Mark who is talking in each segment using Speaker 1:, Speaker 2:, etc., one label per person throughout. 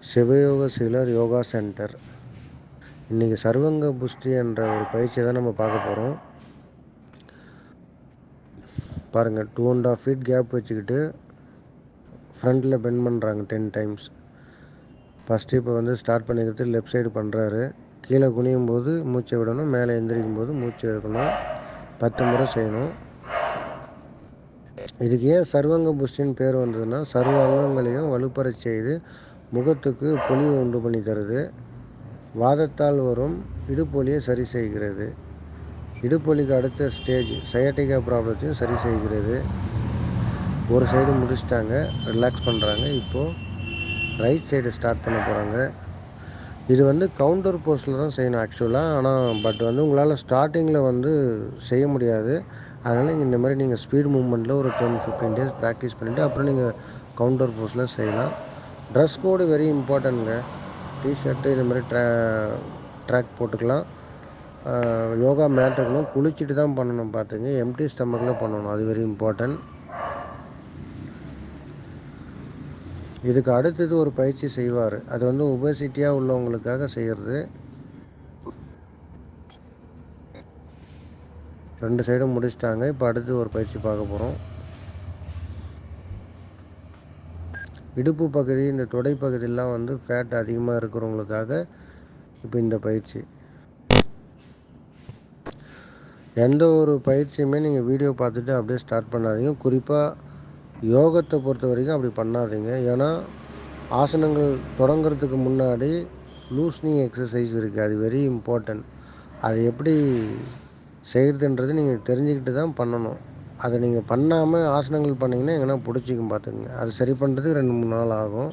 Speaker 1: சிவயோக சீலர் yoga centre. இன்றைக்கி சர்வங்க புஷ்டி என்ற ஒரு பயிற்சியை தான் நம்ம பார்க்க போகிறோம். பாருங்கள், 2.5 feet கேப் வச்சுக்கிட்டு ஃப்ரண்ட்டில் பெண்ட் பண்ணுறாங்க 10 times. ஃபஸ்ட்டு இப்போ வந்து ஸ்டார்ட் பண்ணிக்கிறது லெஃப்ட் சைடு பண்ணுறாரு. கீழே குனியும் போது மூச்சை விடணும், மேலே எந்திரிக்கும் போது மூச்சு எடுக்கணும். 10 முறை செய்யணும். இதுக்கு ஏன் சர்வங்க புஷ்டின்னு பேர் வந்ததுன்னா, சர்வ அங்கங்களையும் வலுப்பெறச் செய்து முகத்துக்கு பொலிவு உண்டு பண்ணி தருது. வாதத்தால் வரும் இடுப்பொலியை சரி செய்கிறது. இடுப்பொலிக்கு அடுத்த ஸ்டேஜ் சயாட்டிகா ப்ராப்ளத்தையும் சரி செய்கிறது. ஒரு சைடு முடிச்சிட்டாங்க, ரிலாக்ஸ் பண்ணுறாங்க. இப்போது ரைட் சைடு ஸ்டார்ட் பண்ண போகிறாங்க. இது வந்து கவுண்டர் போஸ்டில் தான் செய்யணும் ஆக்சுவலாக. ஆனால் வந்து உங்களால் ஸ்டார்டிங்கில் வந்து செய்ய முடியாது. அதனால் இந்த மாதிரி நீங்கள் ஸ்பீட் மூவ்மெண்ட்டில் ஒரு 10-15 days ப்ராக்டிஸ் பண்ணிவிட்டு அப்புறம் நீங்கள் கவுண்டர் போஸ்டில் செய்யலாம். ட்ரெஸ் கோடு வெரி இம்பார்ட்டன்ட்ங்க. டிஷர்ட்டு இந்த மாதிரி ட்ராக் போட்டுக்கலாம். யோகா மேட் இருக்கணும். குளிச்சுட்டு தான் பண்ணணும் பார்த்துங்க. எம்டி ஸ்டமக்கில் பண்ணணும், அது வெரி இம்பார்ட்டன்ட். இதுக்கு அடுத்தது ஒரு பயிற்சி செய்வார். அது வந்து ஒபேசிட்டியாக உள்ளவங்களுக்காக செய்கிறது. 2 சைடும் முடிச்சிட்டாங்க. இப்போ அடுத்து ஒரு பயிற்சி பார்க்க போகிறோம். இடுப்பு பகுதி, இந்த தொடை பகுதியெல்லாம் வந்து ஃபேட் அதிகமாக இருக்கிறவங்களுக்காக இப்போ இந்த பயிற்சி. எந்த ஒரு பயிற்சியுமே நீங்கள் வீடியோ பார்த்துட்டு அப்படியே ஸ்டார்ட் பண்ணாதீங்க. குறிப்பாக யோகத்தை பொறுத்த வரைக்கும் அப்படி பண்ணாதீங்க. ஏன்னா ஆசனங்கள் தொடங்கிறதுக்கு முன்னாடி லூஸ்னிங் எக்ஸசைஸ் இருக்குது, அது வெரி இம்பார்ட்டன்ட். அது எப்படி செய்கிறதுன்றது நீங்கள் தெரிஞ்சுக்கிட்டு தான் பண்ணணும். அதை நீங்கள் பண்ணாமல் ஆசனங்கள் பண்ணிங்கன்னா எங்கன்னா பிடிச்சிக்கும் பார்த்துக்குங்க. அது சரி பண்ணுறதுக்கு 2-3 நாள் ஆகும்.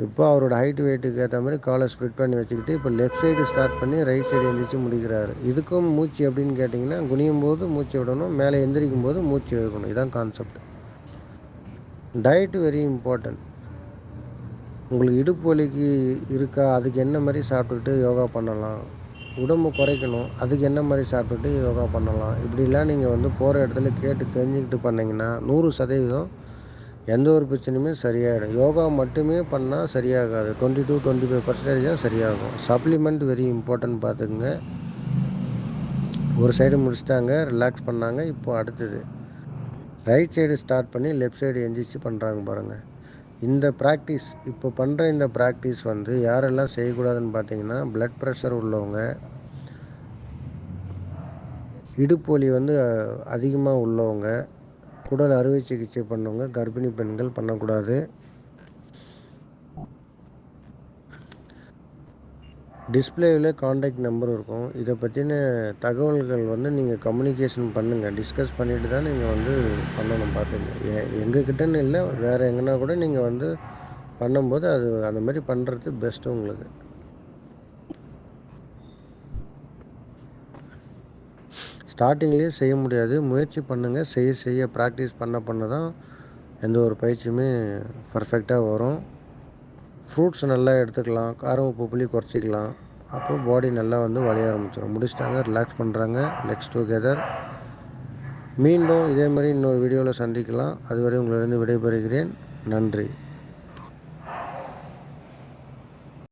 Speaker 1: இப்போ அவரோட ஹைட் வெயிட்டுக்கு ஏற்ற மாதிரி காலை ஸ்ப்ளிட் பண்ணி வச்சுக்கிட்டு இப்போ லெஃப்ட் சைடு ஸ்டார்ட் பண்ணி ரைட் சைடு எந்திரிச்சு முடிக்கிறாரு. இதுக்கும் மூச்சு எப்படின்னு கேட்டிங்கன்னா, குனியும் போது மூச்சு விடணும், மேலே எந்திரிக்கும் போது மூச்சு இழுக்கணும். இதுதான் கான்செப்ட். Diet very important. உங்களுக்கு இடுப்பு வலிக்கு இருக்கா, அதுக்கு என்ன மாதிரி சாப்பிட்டுக்கிட்டு யோகா பண்ணலாம். உடம்பு குறைக்கணும், அதுக்கு என்ன மாதிரி சாப்பிட்டுட்டு யோகா பண்ணலாம். இப்படிலாம் நீங்கள் வந்து போகிற இடத்துல கேட்டு தெரிஞ்சுக்கிட்டு பண்ணிங்கன்னா 100% எந்த ஒரு பிரச்சனையுமே சரியாயிடும். யோகா மட்டுமே பண்ணால் சரியாகாது. 20-25% தான் சரியாகும். சப்ளிமெண்ட் வெரி இம்பார்ட்டன்ட் பார்த்துக்குங்க. ஒரு சைடு முடிச்சிட்டாங்க, ரிலாக்ஸ் பண்ணாங்க. இப்போ அடுத்தது ரைட் சைடு ஸ்டார்ட் பண்ணி லெஃப்ட் சைடு எந்திரிச்சு பண்ணுறாங்க பாருங்கள். இந்த ப்ராக்டிஸ் இப்போ பண்ணுற இந்த ப்ராக்டிஸ் வந்து யாரெல்லாம் செய்யக்கூடாதுன்னு பார்த்தீங்கன்னா, ப்ளட் ப்ரெஷர் உள்ளவங்க, இடுப்பு வலி வந்து அதிகமாக உள்ளவங்க, குடல் அறுவை சிகிச்சை பண்ணவங்க, கர்ப்பிணி பெண்கள் பண்ணக்கூடாது. டிஸ்பிளேவில் காண்டாக்ட் நம்பர் இருக்கும். இதை பற்றின தகவல்கள் வந்து நீங்கள் கம்யூனிகேஷன் பண்ணுங்கள். டிஸ்கஸ் பண்ணிவிட்டு தான் நீங்கள் வந்து பண்ணணும் பார்த்துங்க. எங்ககிட்டன்னு இல்லை, வேறு எங்கன்னா கூட நீங்கள் வந்து பண்ணும்போது அது அந்த மாதிரி பண்ணுறது பெஸ்ட்டு உங்களுக்கு. ஸ்டார்டிங்லேயே செய்ய முடியாது, முயற்சி பண்ணுங்கள். செய்ய ப்ராக்டிஸ் பண்ண தான் எந்த ஒரு பயிற்சியுமே பர்ஃபெக்டாக வரும். ஃப்ரூட்ஸ் நல்லா எடுத்துக்கலாம், காரம் உப்பு புளி குறைச்சிக்கலாம். அப்போ பாடி நல்லா வந்து வளைய ஆரம்பிச்சிடும். முடிச்சிட்டாங்க, ரிலாக்ஸ் பண்ணுறாங்க. Legs together. மீண்டும் இதே மாதிரி இன்னொரு வீடியோவில் சந்திக்கலாம். அதுவரை உங்களிடம் விடைபெறுகிறேன். நன்றி.